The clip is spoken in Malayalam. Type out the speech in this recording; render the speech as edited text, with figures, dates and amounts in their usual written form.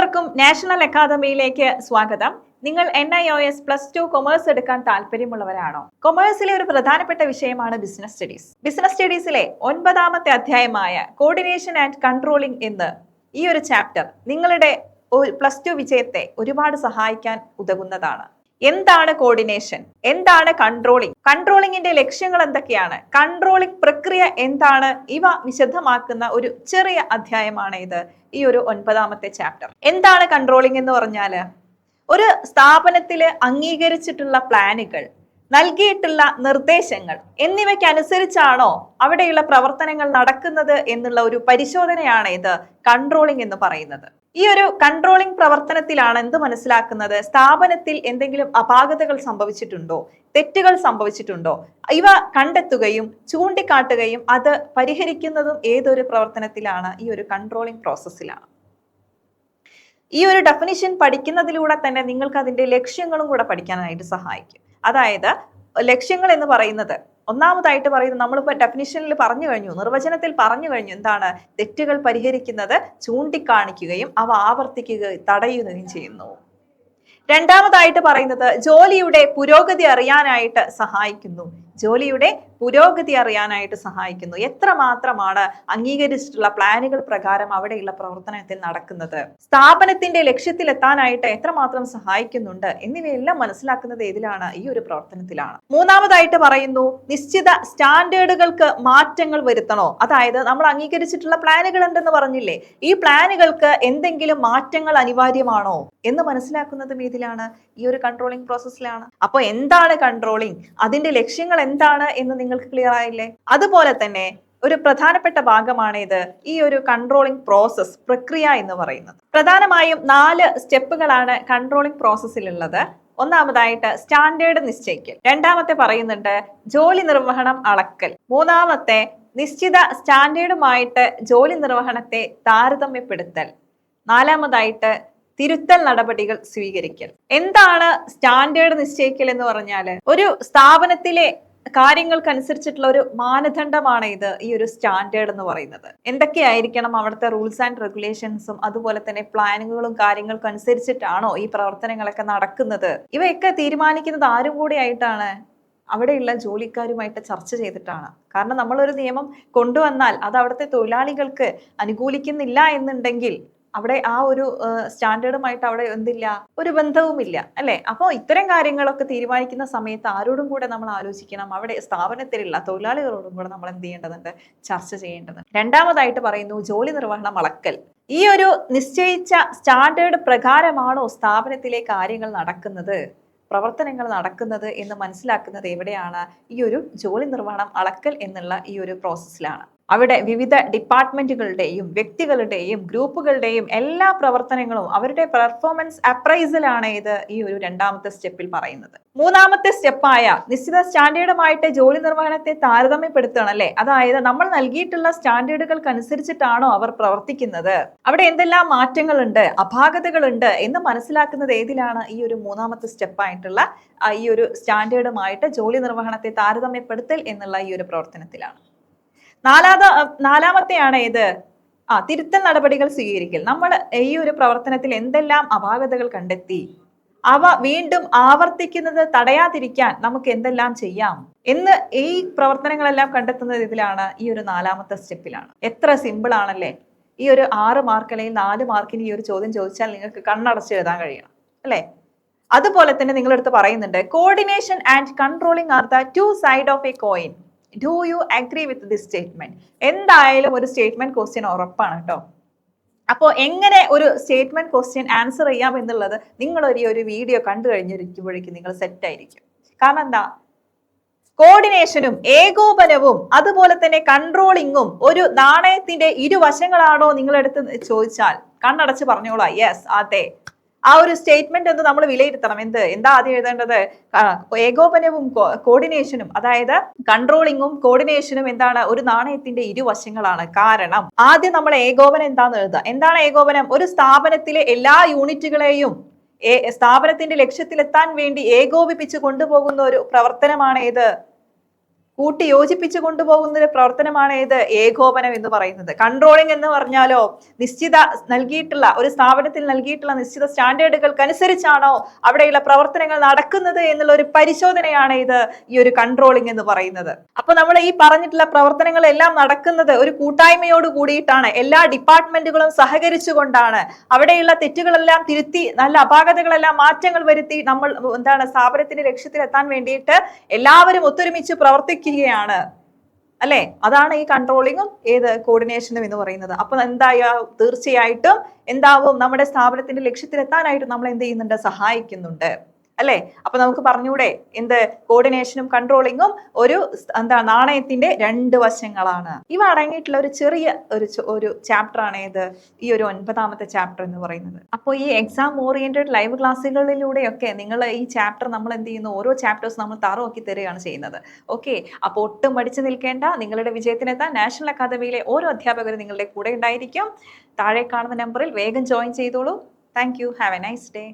ഏവർക്കും നാഷണൽ അക്കാദമിയിലേക്ക് സ്വാഗതം. നിങ്ങൾ NIOS+2 കൊമേഴ്സ് എടുക്കാൻ താല്പര്യമുള്ളവരാണോ? കൊമേഴ്സിലെ ഒരു പ്രധാനപ്പെട്ട വിഷയമാണ് ബിസിനസ് സ്റ്റഡീസ്. ബിസിനസ് സ്റ്റഡീസിലെ 9ാമത്തെ അധ്യായമായ കോർഡിനേഷൻ ആൻഡ് കൺട്രോളിംഗ് എന്ന ഈ ഒരു ചാപ്റ്റർ നിങ്ങളുടെ +2 വിജയത്തെ ഒരുപാട് സഹായിക്കാൻ ഉതകുന്നതാണ്. എന്താണ് കോർഡിനേഷൻ? എന്താണ് കൺട്രോളിംഗ്? കൺട്രോളിംഗിന്റെ ലക്ഷ്യങ്ങൾ എന്തൊക്കെയാണ്? കൺട്രോളിംഗ് പ്രക്രിയ എന്താണ്? ഇവ വിശദമാക്കുന്ന ഒരു ചെറിയ അധ്യായമാണ് ഇത്, ഈ ഒരു 9ാമത്തെ ചാപ്റ്റർ. എന്താണ് കൺട്രോളിംഗ് എന്ന് പറഞ്ഞാല്, ഒരു സ്ഥാപനത്തില് അംഗീകരിച്ചിട്ടുള്ള പ്ലാനുകൾ, നൽകിയിട്ടുള്ള നിർദ്ദേശങ്ങൾ എന്നിവയ്ക്കനുസരിച്ചാണോ അവിടെയുള്ള പ്രവർത്തനങ്ങൾ നടക്കുന്നത് എന്നുള്ള ഒരു പരിശോധനയാണ് ഇത് കൺട്രോളിംഗ് എന്ന് പറയുന്നത്. ഈ ഒരു കൺട്രോളിംഗ് പ്രവർത്തനത്തിലാണ് എന്ത് മനസ്സിലാക്കുന്നത്? സ്ഥാപനത്തിൽ എന്തെങ്കിലും അപാകതകൾ സംഭവിച്ചിട്ടുണ്ടോ, തെറ്റുകൾ സംഭവിച്ചിട്ടുണ്ടോ, ഇവ കണ്ടെത്തുകയും ചൂണ്ടിക്കാട്ടുകയും അത് പരിഹരിക്കുന്നതും ഏതൊരു പ്രവർത്തനത്തിലാണ്? ഈ ഒരു കൺട്രോളിംഗ് പ്രോസസ്സിലാണ്. ഈ ഒരു ഡെഫിനിഷൻ പഠിക്കുന്നതിലൂടെ തന്നെ നിങ്ങൾക്ക് അതിന്റെ ലക്ഷ്യങ്ങളും കൂടെ പഠിക്കാനായിട്ട് സഹായിക്കും. അതായത് ലക്ഷ്യങ്ങൾ എന്ന് പറയുന്നത്, ഒന്നാമതായിട്ട് പറയുന്നത്, നമ്മളിപ്പോൾ ഡെഫിനിഷനിൽ പറഞ്ഞു കഴിഞ്ഞു, നിർവചനത്തിൽ പറഞ്ഞു കഴിഞ്ഞു, എന്താണ്? തെറ്റുകൾ പരിഹരിക്കുന്നത്, ചൂണ്ടിക്കാണിക്കുകയും അവ ആവർത്തിക്കുകയും തടയുകയും ചെയ്യുന്നു. രണ്ടാമതായിട്ട് പറയുന്നത് ജോലിയുടെ പുരോഗതി അറിയാനായിട്ട് സഹായിക്കുന്നു. ജോലിയുടെ പുരോഗതി അറിയാനായിട്ട് സഹായിക്കുന്നു. എത്രമാത്രമാണ് അംഗീകരിച്ചിട്ടുള്ള പ്ലാനുകൾ പ്രകാരം അവിടെയുള്ള പ്രവർത്തനത്തിൽ നടക്കുന്നത്, സ്ഥാപനത്തിന്റെ ലക്ഷ്യത്തിലെത്താനായിട്ട് എത്രമാത്രം സഹായിക്കുന്നുണ്ട് എന്നിവയെല്ലാം മനസ്സിലാക്കുന്നത് ഏതിലാണ്? ഈ ഒരു പ്രവർത്തനത്തിലാണ്. മൂന്നാമതായിട്ട് പറയുന്നു നിശ്ചിത സ്റ്റാൻഡേർഡുകൾക്ക് മാറ്റങ്ങൾ വരുത്തണോ? അതായത് നമ്മൾ അംഗീകരിച്ചിട്ടുള്ള പ്ലാനുകൾ ഉണ്ടെന്ന് പറഞ്ഞില്ലേ, ഈ പ്ലാനുകൾക്ക് എന്തെങ്കിലും മാറ്റങ്ങൾ അനിവാര്യമാണോ എന്ന് മനസ്സിലാക്കുന്നതും ഏതിലാണ്? ഈ ഒരു കൺട്രോളിംഗ് പ്രോസസ്സിലാണ്. അപ്പൊ എന്താണ് കൺട്രോളിംഗ്, അതിന്റെ ലക്ഷ്യങ്ങൾ എന്താണ് എന്ന് നിങ്ങൾക്ക് ക്ലിയർ ആയില്ലേ? അതുപോലെ തന്നെ ഒരു പ്രധാനപ്പെട്ട ഭാഗമാണ് ഇത്, ഈ ഒരു കൺട്രോളിംഗ് പ്രോസസ്, പ്രക്രിയ എന്ന് പറയുന്നത്. പ്രധാനമായും 4 സ്റ്റെപ്പുകളാണ് കൺട്രോളിംഗ് പ്രോസസ്സിലുള്ളത്. ഒന്നാമതായിട്ട് സ്റ്റാൻഡേർഡ് നിശ്ചയിക്കൽ, രണ്ടാമത്തെ പറയുന്നുണ്ട് ജോലി നിർവഹണം അളക്കൽ, മൂന്നാമത്തെ നിശ്ചിത സ്റ്റാൻഡേർഡുമായിട്ട് ജോലി നിർവഹണത്തെ താരതമ്യപ്പെടുത്തൽ, നാലാമതായിട്ട് തിരുത്തൽ നടപടികൾ സ്വീകരിക്കൽ. എന്താണ് സ്റ്റാൻഡേർഡ് നിശ്ചയിക്കൽ എന്ന് പറഞ്ഞാല്, ഒരു സ്ഥാപനത്തിലെ കാര്യങ്ങൾക്കനുസരിച്ചിട്ടുള്ള ഒരു മാനദണ്ഡമാണ് ഇത്, ഈ ഒരു സ്റ്റാൻഡേർഡ് എന്ന് പറയുന്നത്. എന്തൊക്കെയായിരിക്കണം അവിടുത്തെ റൂൾസ് ആൻഡ് റെഗുലേഷൻസും അതുപോലെ തന്നെ പ്ലാനുകളും കാര്യങ്ങൾക്കനുസരിച്ചിട്ടാണോ ഈ പ്രവർത്തനങ്ങളൊക്കെ നടക്കുന്നത്? ഇവയൊക്കെ തീരുമാനിക്കുന്നത് ആരും കൂടി ആയിട്ടാണ്? അവിടെയുള്ള ജോലിക്കാരുമായിട്ട് ചർച്ച ചെയ്തിട്ടാണ്. കാരണം നമ്മളൊരു നിയമം കൊണ്ടുവന്നാൽ അത് അവിടുത്തെ തൊഴിലാളികൾക്ക് അനുകൂലിക്കുന്നില്ല എന്നുണ്ടെങ്കിൽ അവിടെ ആ ഒരു സ്റ്റാൻഡേർഡുമായിട്ട് അവിടെ എന്തില്ല, ഒരു ബന്ധവുമില്ല, അല്ലെ? അപ്പോൾ ഇത്തരം കാര്യങ്ങളൊക്കെ തീരുമാനിക്കുന്ന സമയത്ത് ആരോടും കൂടെ നമ്മൾ ആലോചിക്കണം, അവിടെ സ്ഥാപനത്തിലുള്ള തൊഴിലാളികളോടും കൂടെ നമ്മൾ എന്ത് ചെയ്യേണ്ടതുണ്ട്? ചർച്ച ചെയ്യേണ്ടതുണ്ട്. രണ്ടാമതായിട്ട് പറയുന്നു ജോലി നിർവഹണം അളക്കൽ. ഈ ഒരു നിശ്ചയിച്ച സ്റ്റാൻഡേർഡ് പ്രകാരമാണോ സ്ഥാപനത്തിലെ കാര്യങ്ങൾ നടക്കുന്നത്, പ്രവർത്തനങ്ങൾ നടക്കുന്നത് എന്ന് മനസ്സിലാക്കുന്നത് എവിടെയാണ്? ഈ ഒരു ജോലി നിർവഹണം അളക്കൽ എന്നുള്ള ഈ ഒരു പ്രോസസ്സിലാണ്. അവിടെ വിവിധ ഡിപ്പാർട്ട്മെന്റുകളുടെയും വ്യക്തികളുടെയും ഗ്രൂപ്പുകളുടെയും എല്ലാ പ്രവർത്തനങ്ങളും അവരുടെ പെർഫോമൻസ് അപ്രൈസലാണ് ഇത്, ഈ ഒരു രണ്ടാമത്തെ സ്റ്റെപ്പിൽ പറയുന്നത്. മൂന്നാമത്തെ സ്റ്റെപ്പായ നിശ്ചിത സ്റ്റാൻഡേർഡുമായിട്ട് ജോലി നിർവഹണത്തെ താരതമ്യപ്പെടുത്തണം, അല്ലെ? അതായത് നമ്മൾ നൽകിയിട്ടുള്ള സ്റ്റാൻഡേർഡുകൾക്ക് അനുസരിച്ചിട്ടാണോ അവർ പ്രവർത്തിക്കുന്നത്, അവിടെ എന്തെല്ലാം മാറ്റങ്ങളുണ്ട്, അപാകതകളുണ്ട് എന്ന് മനസ്സിലാക്കുന്നത് ഏതിലാണ്? ഈ ഒരു മൂന്നാമത്തെ സ്റ്റെപ്പായിട്ടുള്ള ഈ ഒരു സ്റ്റാൻഡേർഡുമായിട്ട് ജോലി നിർവഹണത്തെ താരതമ്യപ്പെടുത്തൽ എന്നുള്ള ഈ ഒരു പ്രവർത്തനത്തിലാണ്. നാലാമത്തെയാണ് ഇത് തിരുത്തൽ നടപടികൾ സ്വീകരിക്കൽ. നമ്മൾ ഈ ഒരു പ്രവർത്തനത്തിൽ എന്തെല്ലാം അപാകതകൾ കണ്ടെത്തി, അവ വീണ്ടും ആവർത്തിക്കുന്നത് തടയാതിരിക്കാൻ നമുക്ക് എന്തെല്ലാം ചെയ്യാം എന്ന് ഈ പ്രവർത്തനങ്ങളെല്ലാം കണ്ടെത്തുന്നത് ഇതിലാണ്, ഈ ഒരു 4ാമത്തെ സ്റ്റെപ്പിലാണ്. എത്ര സിമ്പിൾ ആണല്ലേ? ഈ ഒരു 6 മാർക്ക് അല്ലെങ്കിൽ 4 മാർക്കിന് ഈ ഒരു ചോദ്യം ചോദിച്ചാൽ നിങ്ങൾക്ക് കണ്ണടച്ച് എഴുതാൻ കഴിയണം, അല്ലെ? അതുപോലെ തന്നെ നിങ്ങളെടുത്ത് പറയുന്നുണ്ട് coordination and controlling are the 2 side of A coin. Do you agree with this statement? എന്തായാലും ഒരു സ്റ്റേറ്റ്മെന്റ് ക്വസ്റ്റ്യൻ ഉറപ്പാണ് കേട്ടോ. അപ്പോൾ എങ്ങനെ ഒരു സ്റ്റേറ്റ്മെന്റ് ക്വസ്റ്റ്യൻ ആൻസർ ചെയ്യാം എന്നുള്ളത് നിങ്ങൾ ഒരു വീഡിയോ കണ്ടു കഴിഞ്ഞിരിക്കുമ്പോഴേക്കും നിങ്ങൾ സെറ്റ് ആയിരിക്കും. കാരണം എന്താ, കോർഡിനേഷനും ഏകോപനവും അതുപോലെ തന്നെ കൺട്രോളിങ്ങും ഒരു നാണയത്തിന്റെ ഇരുവശങ്ങളാണോ നിങ്ങളെടുത്ത് ചോദിച്ചാൽ കണ്ണടച്ച് പറഞ്ഞോളാ യെസ്, അതെ. ആ ഒരു സ്റ്റേറ്റ്മെന്റ് എന്ന് നമ്മൾ വിലയിരുത്തണം. എന്താ ആദ്യം എഴുതേണ്ടത്? ഏകോപനവും കോർഡിനേഷനും, അതായത് കൺട്രോളിങ്ങും കോർഡിനേഷനും എന്താണ്? ഒരു നാണയത്തിന്റെ ഇരുവശങ്ങളാണ്. കാരണം ആദ്യം നമ്മൾ ഏകോപനം എന്താന്ന് എഴുതുക. എന്താണ് ഏകോപനം? ഒരു സ്ഥാപനത്തിലെ എല്ലാ യൂണിറ്റുകളെയും സ്ഥാപനത്തിന്റെ ലക്ഷ്യത്തിലെത്താൻ വേണ്ടി ഏകോപിപ്പിച്ച് കൊണ്ടുപോകുന്ന ഒരു പ്രവർത്തനമാണ് ഏത്? കൂട്ടി യോജിപ്പിച്ചു കൊണ്ടുപോകുന്ന ഒരു പ്രവർത്തനമാണ് ഇത് ഏകോപനം എന്ന് പറയുന്നത്. കൺട്രോളിംഗ് എന്ന് പറഞ്ഞാലോ നിശ്ചിത നൽകിയിട്ടുള്ള ഒരു സ്ഥാപനത്തിൽ നൽകിയിട്ടുള്ള നിശ്ചിത സ്റ്റാൻഡേർഡുകൾക്കനുസരിച്ചാണോ അവിടെയുള്ള പ്രവർത്തനങ്ങൾ നടക്കുന്നത് എന്നുള്ള ഒരു പരിശോധനയാണ് ഇത് ഈ ഒരു കൺട്രോളിംഗ് എന്ന് പറയുന്നത്. അപ്പൊ നമ്മൾ ഈ പറഞ്ഞിട്ടുള്ള പ്രവർത്തനങ്ങളെല്ലാം നടക്കുന്നത് ഒരു കൂട്ടായ്മയോട് കൂടിയിട്ടാണ്. എല്ലാ ഡിപ്പാർട്ട്മെന്റുകളും സഹകരിച്ചുകൊണ്ടാണ്. അവിടെയുള്ള തെറ്റുകളെല്ലാം തിരുത്തി നല്ല അപാകതകളെല്ലാം മാറ്റങ്ങൾ വരുത്തി നമ്മൾ സ്ഥാപനത്തിന്റെ ലക്ഷ്യത്തിലെത്താൻ വേണ്ടിയിട്ട് എല്ലാവരും ഒത്തൊരുമിച്ച് പ്രവർത്തിക്കുകയാണ് അല്ലെ. അതാണ് ഈ കൺട്രോളിങ്ങും കോർഡിനേഷനും എന്ന് പറയുന്നത്. അപ്പൊ തീർച്ചയായിട്ടും എന്താവും, നമ്മുടെ സ്ഥാപനത്തിന്റെ ലക്ഷ്യത്തിലെത്താനായിട്ട് നമ്മൾ എന്ത് ചെയ്യുന്നുണ്ട്, സഹായിക്കുന്നുണ്ട് അല്ലെ. അപ്പൊ നമുക്ക് പറഞ്ഞൂടെ കോർഡിനേഷനും കൺട്രോളിങ്ങും ഒരു നാണയത്തിന്റെ രണ്ട് വശങ്ങളാണ്. ഇവ അടങ്ങിയിട്ടുള്ള ഒരു ചെറിയ ഒരു ചാപ്റ്റർ ആണ് ഈ ഒരു 9ാമത്തെ ചാപ്റ്റർ എന്ന് പറയുന്നത്. അപ്പോൾ ഈ എക്സാം ഓറിയന്റഡ് ലൈവ് ക്ലാസ്സുകളിലൂടെയൊക്കെ നിങ്ങൾ ഈ ചാപ്റ്റർ നമ്മൾ എന്ത് ചെയ്യുന്നു, ഓരോ ചാപ്റ്റേഴ്സ് നമ്മൾ തറവാക്കി തരികയാണ് ചെയ്യുന്നത്. ഓക്കെ, അപ്പോൾ ഒട്ടും മടിച്ചു നിൽക്കേണ്ട. നിങ്ങളുടെ വിജയത്തിനെത്താൻ നാഷണൽ അക്കാദമിയിലെ ഓരോ അധ്യാപകരും നിങ്ങളുടെ കൂടെ ഉണ്ടായിരിക്കും. താഴെ കാണുന്ന നമ്പറിൽ വേഗം ജോയിൻ ചെയ്തോളൂ. Thank you. Have A nice day.